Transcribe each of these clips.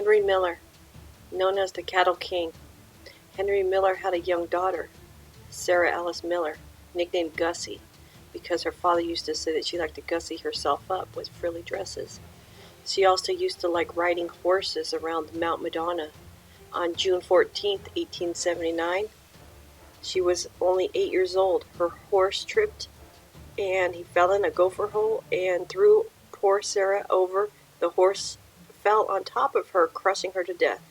Henry Miller, known as the Cattle King. Henry Miller had a young daughter, Sarah Alice Miller, nicknamed Gussie, because her father used to say that she liked to Gussie herself up with frilly dresses. She also used to like riding horses around Mount Madonna. On June 14th, 1879, she was only 8 years old. Her horse tripped and he fell in a gopher hole and threw poor Sarah over. The horse fell on top of her, crushing her to death.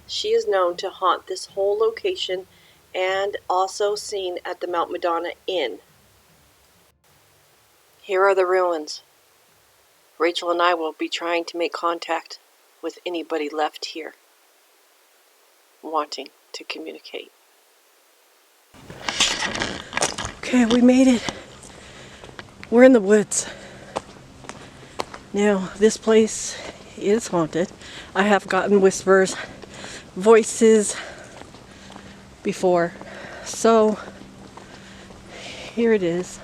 She is known to haunt this whole location and also seen at the Mount Madonna Inn. Here are the ruins. Rachel and I will be trying to make contact with anybody left here wanting to communicate. Okay, we made it. We're in the woods. Now, this place is haunted. I have gotten whispers, voices before. So, here it is.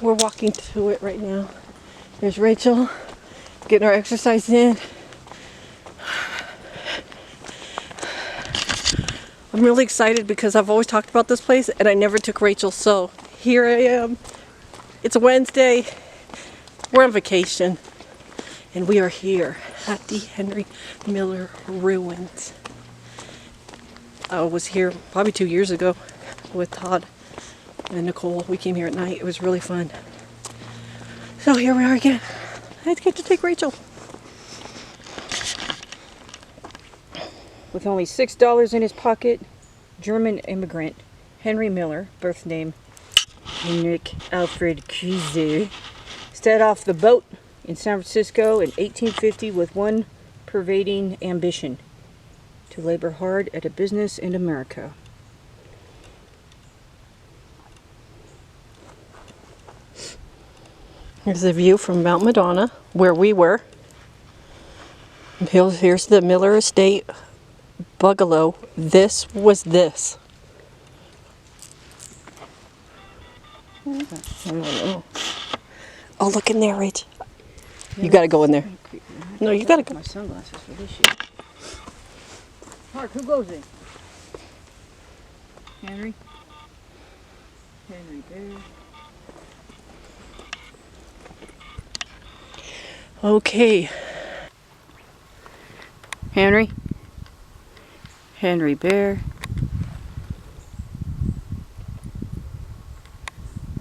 We're walking to it right now. There's Rachel, getting our exercise in. I'm really excited because I've always talked about this place and I never took Rachel, so here I am. It's a Wednesday. We're on vacation and we are here at the Henry Miller ruins. I was here probably 2 years ago with Todd and Nicole. We came here at night. It was really fun. So here we are again. I get to take Rachel. With only $6 in his pocket, German immigrant Henry Miller, birth name Nick Alfred Kruse, set off the boat in San Francisco in 1850 with one pervading ambition: to labor hard at a business in America. Here's the view from Mount Madonna, where we were. Here's the Miller Estate bungalow. This was this. I don't know. Oh, look in there, Rach. You gotta go in there. No, you gotta go. My sunglasses for this shit. Mark, who goes in? Henry? Henry Bear. Okay. Henry? Henry Bear.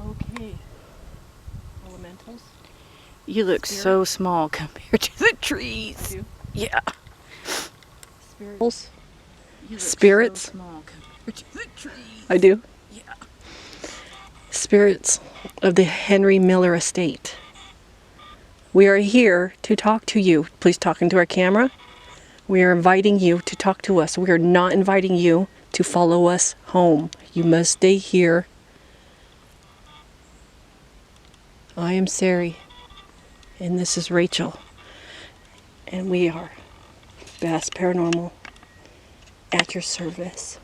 Okay. Elementals. You look so small compared to the trees. Yeah. Spirits. You look Spirits. so small compared to the trees. I do. Yeah. Spirits of the Henry Miller Estate. We are here to talk to you. Please talk into our camera. We are inviting you to talk to us. We are not inviting you to follow us home. You must stay here. I am Sari, and this is Rachel, and we are Bass Paranormal at your service.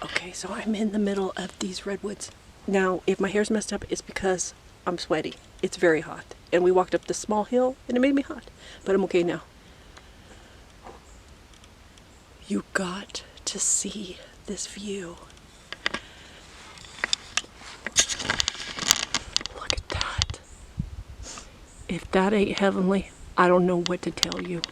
Okay, so I'm in the middle of these redwoods. Now, if my hair's messed up, it's because I'm sweaty. It's very hot. And we walked up this small hill, and it made me hot. But I'm okay now. You got to see this view. Look at that. If that ain't heavenly, I don't know what to tell you.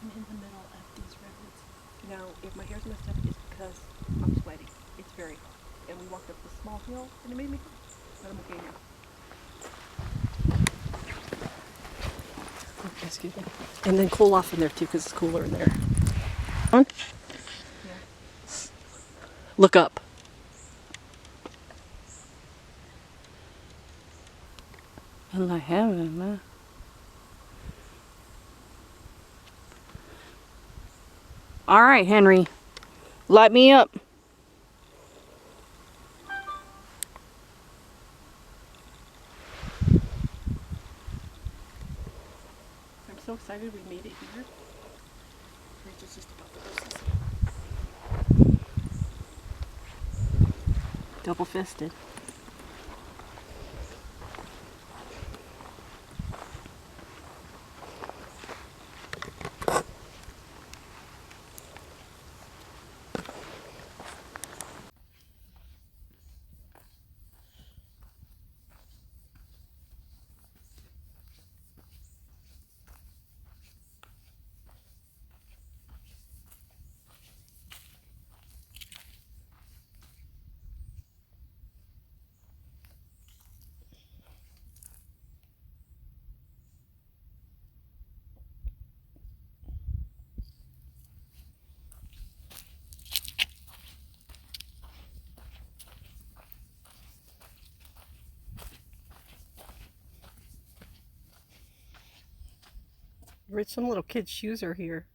I'm in the middle of these redwoods. Now, if my hair's messed up, it's because I'm sweaty. It's very hot. And we walked up this small hill, and it made me hot. But I'm okay now. Oh, excuse me. And then cool off in there, too, because it's cooler in there. On? Yeah. Look up. Well, I haven't, man. All right, Henry, light me up. I'm so excited we made it here. Rachel's Double-fisted. Some little kid's shoes are here.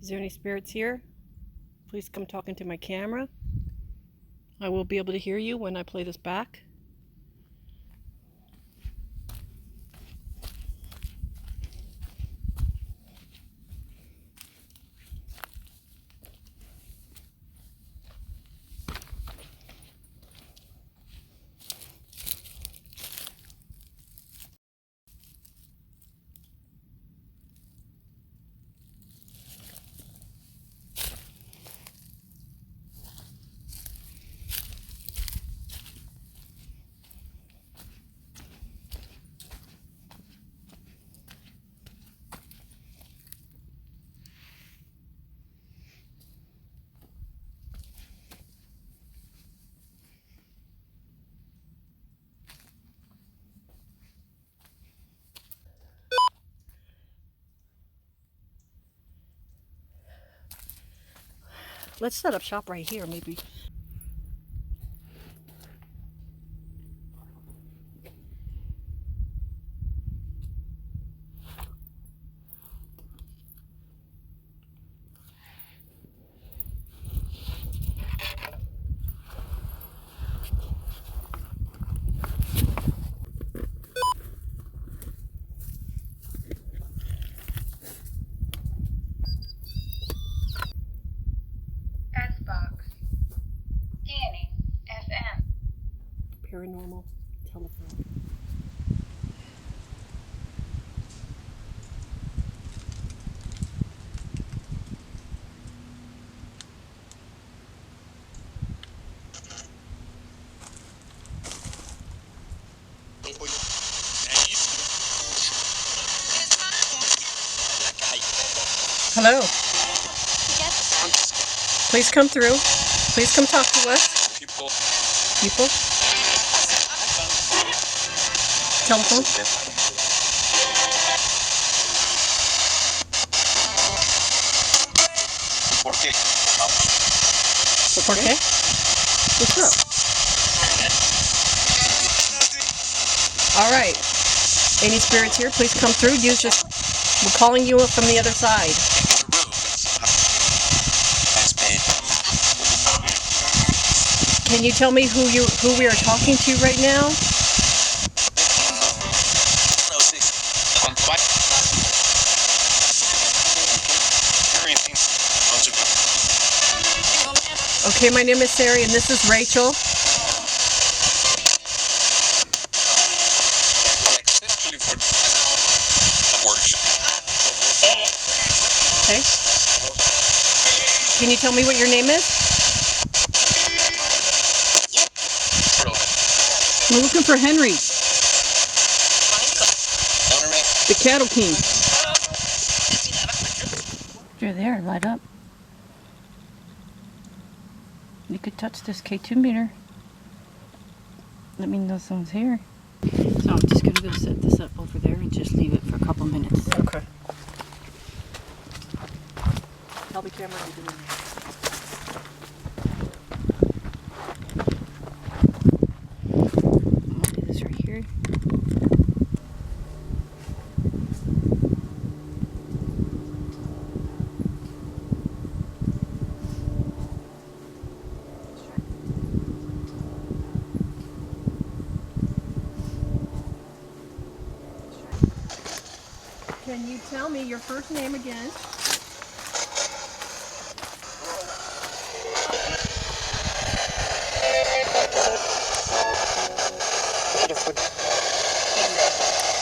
Is there any spirits here? Please come talk into my camera. I will be able to hear you when I play this back. Let's set up shop right here, maybe. Paranormal telephone. Hello. Please come through. Please come talk to us. People? Telephone? ¿Por qué? What's up? All right. Any spirits here? Please come through. Use this. We're calling you up from the other side. Can you tell me who we are talking to right now? Okay, my name is Sari and this is Rachel. you tell me what your name is? We're looking for Henry, the Cattle King. You're there, light up. You could touch this K2 meter. Let me know someone's here. So I'm just going to go set this up over there and just leave it for a couple minutes. Okay. Tell the camera you're doing I'm going to do this right here. Can you tell me your first name again?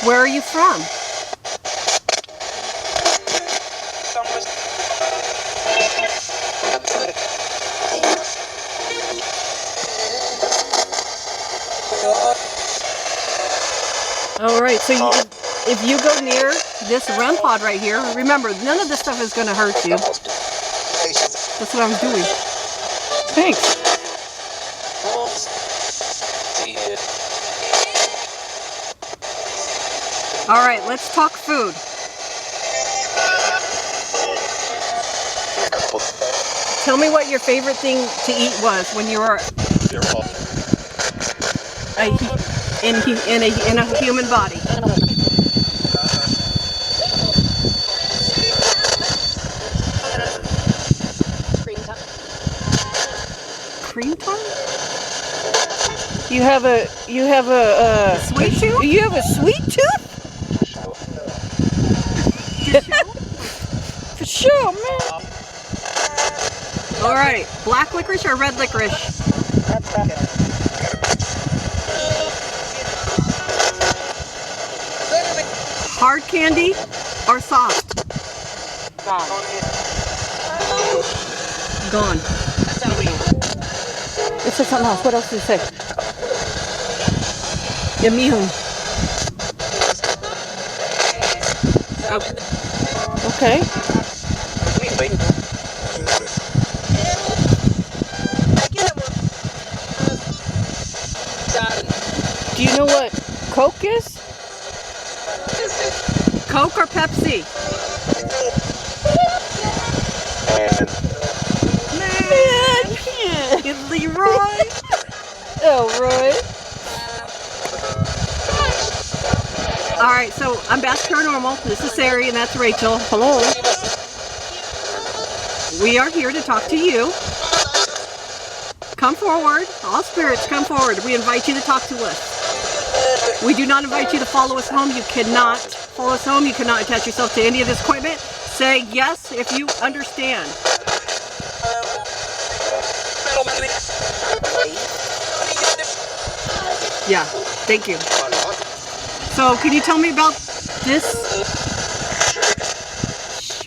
Where are you from? All right, so if you go near this REM pod right here, remember, none of this stuff is going to hurt you. That's what I'm doing. Thanks. All right, let's talk food. Tell me what your favorite thing to eat was when you were in a human body. Cream tart? You have a sweet tooth? You have a sweet tooth? For sure, man. All right, black licorice or red licorice? Hard candy or soft? Gone. It said something else. What else did it say? Immune. Okay. Do you know what Coke is? Coke or Pepsi? Man, it's Leroy. Elroy. All right, so I'm Bass Paranormal. This is Sari, and that's Rachel. Hello. We are here to talk to you. Come forward. All spirits, come forward. We invite you to talk to us. We do not invite you to follow us home. You cannot follow us home. You cannot attach yourself to any of this equipment. Say yes if you understand. Yeah, thank you. So, can you tell me about this?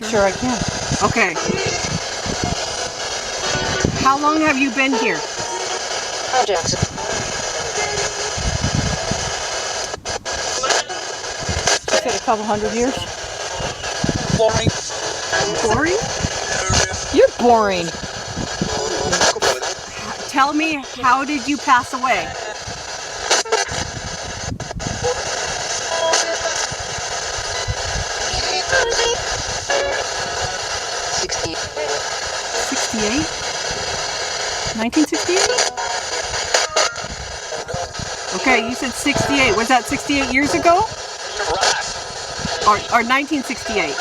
Sure, I can. Okay. How long have you been here? Jackson. I said a couple hundred years. Boring. Boring? You're boring. Tell me, how did you pass away? '68? 1968? Okay, you said 68. Was that 68 years ago? Or 1968?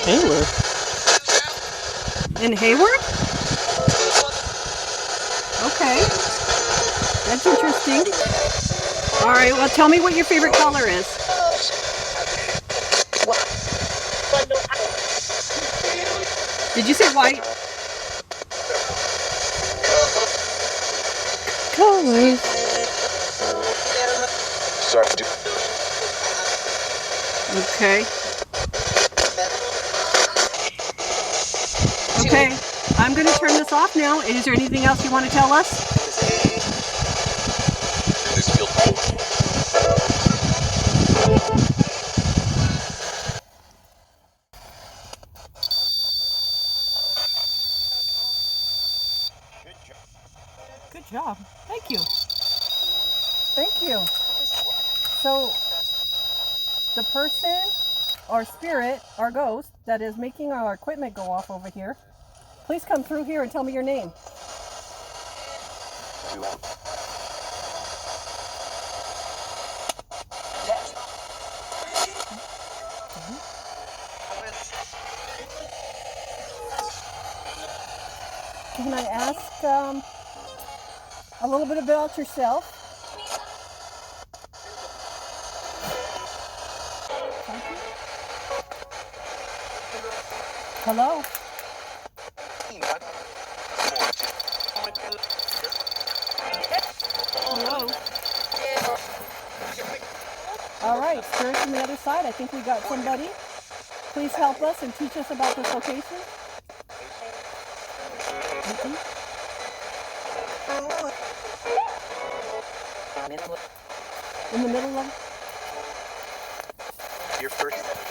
Hayward. In Hayward? Okay. That's interesting. Alright, well tell me what your favorite color is. Did you say white? Colors. Okay. I'm going to turn this off now. Is there anything else you want to tell us? Good job. Thank you. Thank you. So, the person or spirit or ghost that is making our equipment go off over here, please come through here and tell me your name. Can I ask a little bit about yourself? Hello? Hello? All right, spirits from the other side. I think we got somebody. Please help us and teach us about this location. In the middle of Your first.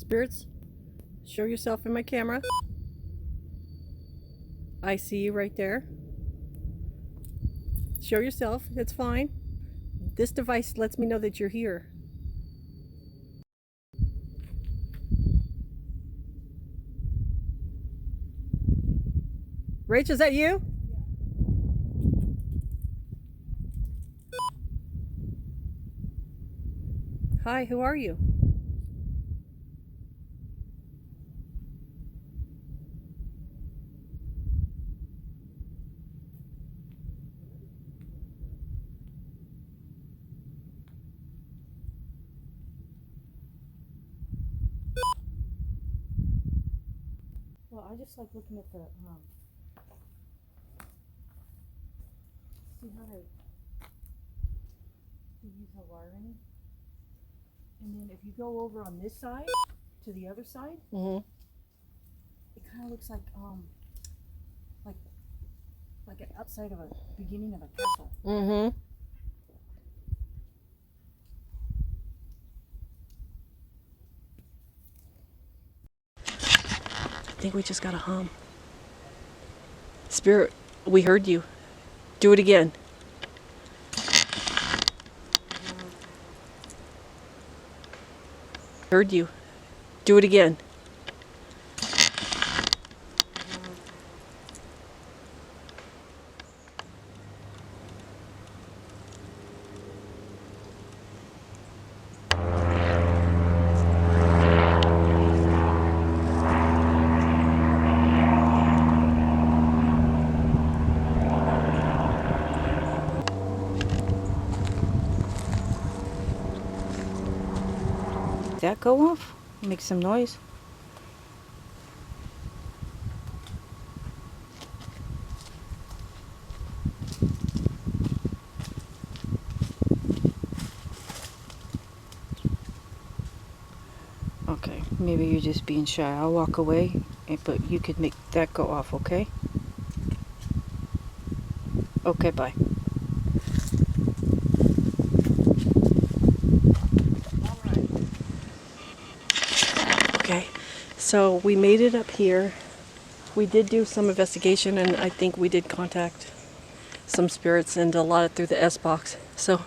spirits, show yourself in my camera. I see you right there. Show yourself, it's fine. This device lets me know that you're here. Rach, is that you? Hi, who are you? Well, I just like looking at the see how to use the wiring, and then if you go over on this side to the other side, it kind of looks like like an outside of a beginning of a castle. I think we just got a hum. Spirit, we heard you. Do it again. Heard you. Do it again. Did that go off? Make some noise. Okay, maybe you're just being shy. I'll walk away. but you could make that go off, okay? Okay, bye. Okay, so we made it up here. We did do some investigation, and I think we did contact some spirits and a lot through the S box. So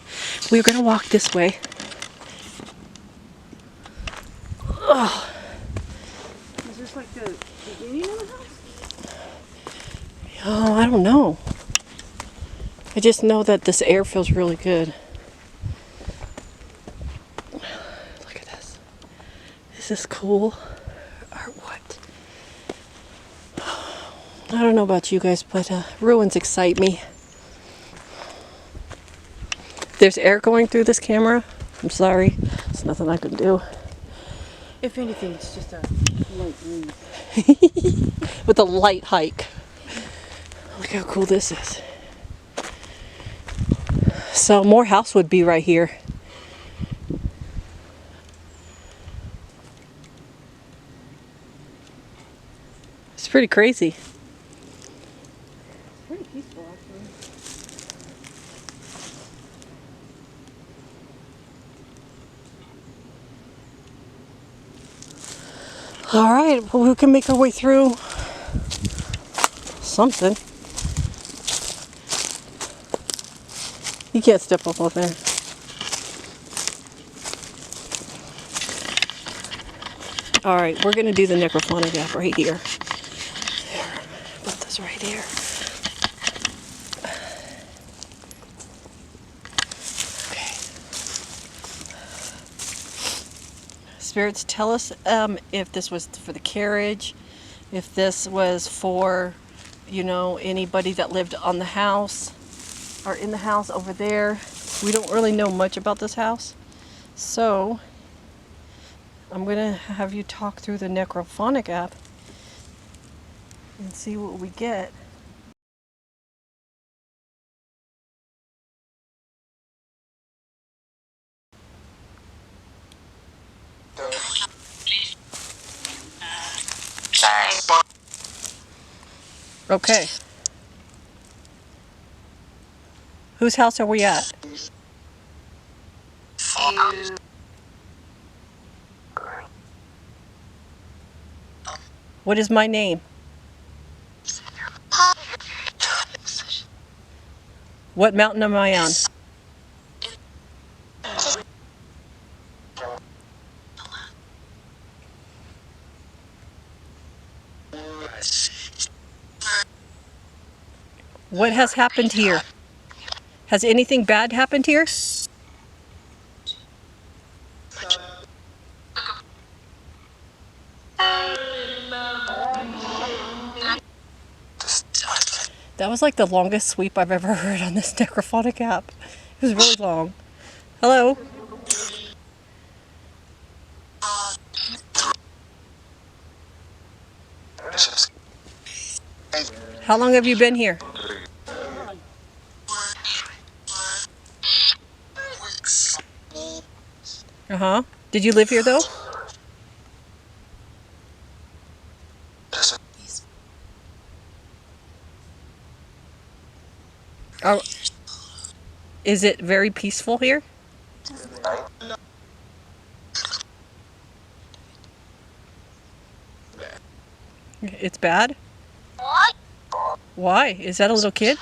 we're gonna walk this way. Oh. Is this like the beginning of the house? Oh, I don't know. I just know that this air feels really good. Look at this. Is this cool or what? I don't know about you guys, but ruins excite me. There's air going through this camera. I'm sorry. There's nothing I can do. If anything, it's just a light breeze. With a light hike. Look how cool this is. So more house would be right here. It's pretty crazy. Pretty peaceful, actually. All right, well, we can make our way through something. You can't step up on there. All right, we're gonna do the necrophonic app right here. There, put this right here. Okay. Spirits, tell us if this was for the carriage, if this was for, you know, anybody that lived on the house or in the house over there. We don't really know much about this house, so I'm gonna have you talk through the necrophonic app and see what we get. Okay. Whose house are we at? What is my name? What mountain am I on? What has happened here? Has anything bad happened here? That was like the longest sweep I've ever heard on this necrophonic app. It was really long. Hello? How long have you been here? Uh-huh. Did you live here though? Oh, is it very peaceful here? It's bad? Why? Is that a little kid?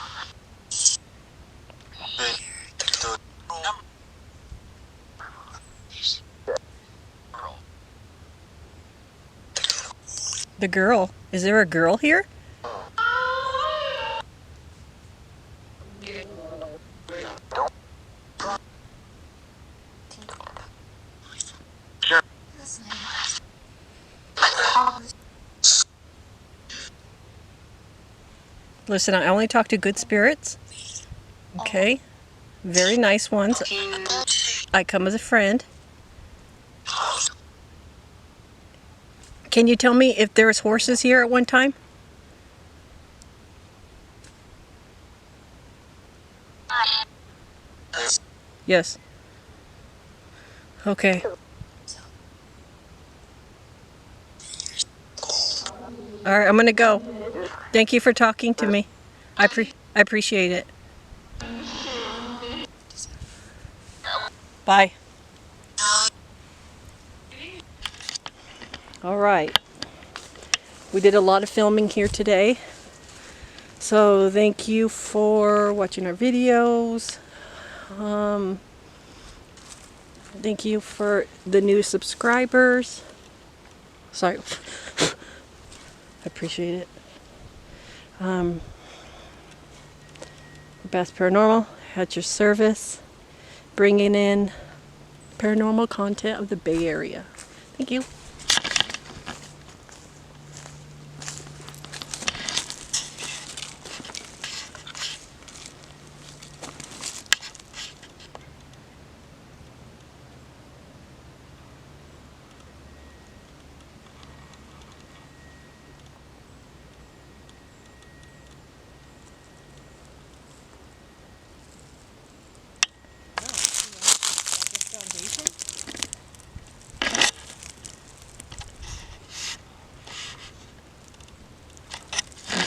The girl. Is there a girl here? Listen, I only talk to good spirits. Okay? Very nice ones. I come as a friend. Can you tell me if there's horses here at one time? Yes. Okay. All right, I'm gonna go. Thank you for talking to me. I appreciate it. Bye. All right. We did a lot of filming here today. So thank you for watching our videos. Thank you for the new subscribers. Sorry. I appreciate it. Bass Paranormal at your service, bringing in paranormal content of the Bay Area. Thank you.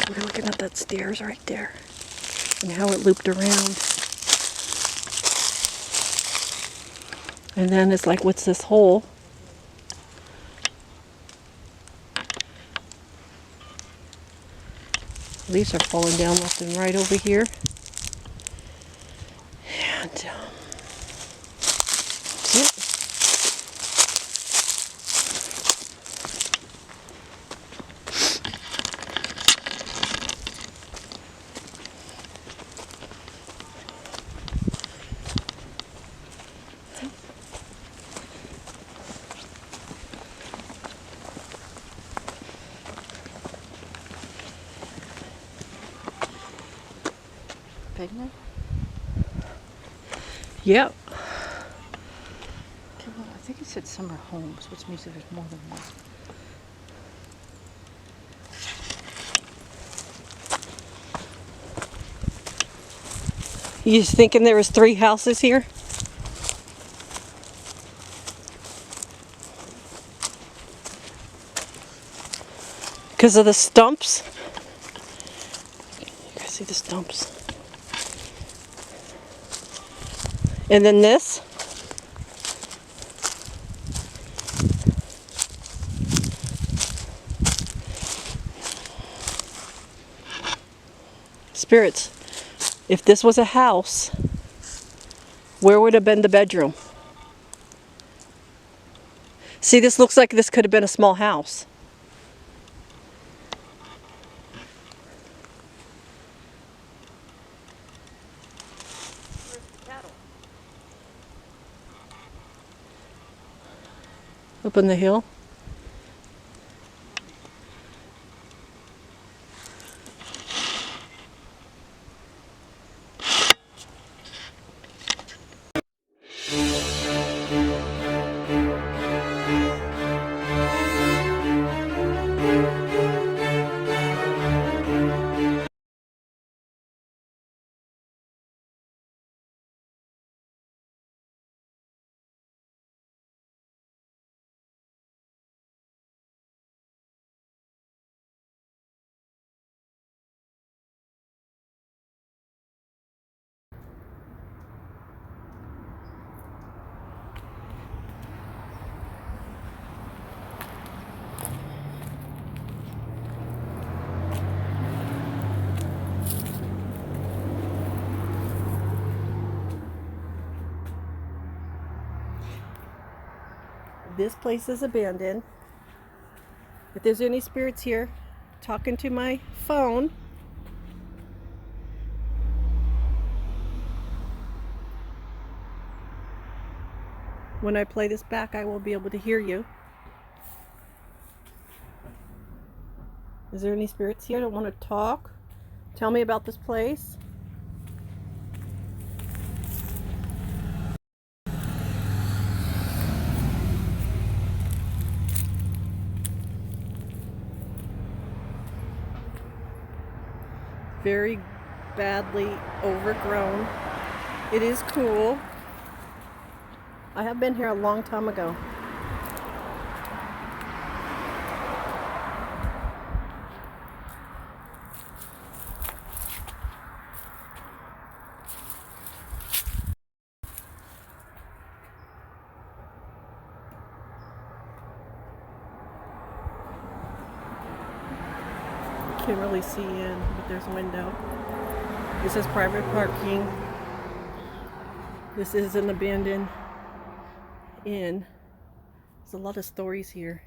We're looking at that stairs right there and how it looped around. And then it's like, what's this hole? Leaves are falling down left and right over here. And that's it. Pregnant? Yep. Okay, well, I think it said summer homes, which means there's more than one. You just thinking there was 3 houses here? Because of the stumps? You guys see the stumps? And then this? Spirits, if this was a house, where would have been the bedroom? See, this looks like this could have been a small house. Up on the hill. This place is abandoned. If there's any spirits here, talking to my phone. When I play this back, I will be able to hear you. Is there any spirits here that want to talk? Tell me about this place. Very badly overgrown. It is cool. I have been here a long time ago. Can't really see in, but there's a window. This is private parking. This is an abandoned inn. There's a lot of stories here.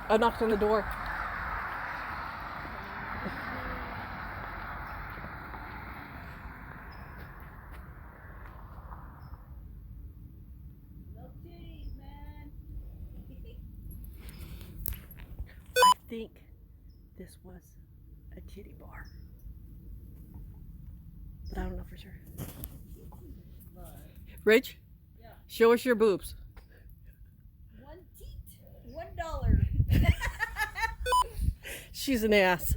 I knocked on the door. I think this was a titty bar, but I don't know for sure. Rich, show us your boobs. One teat, $1. She's an ass.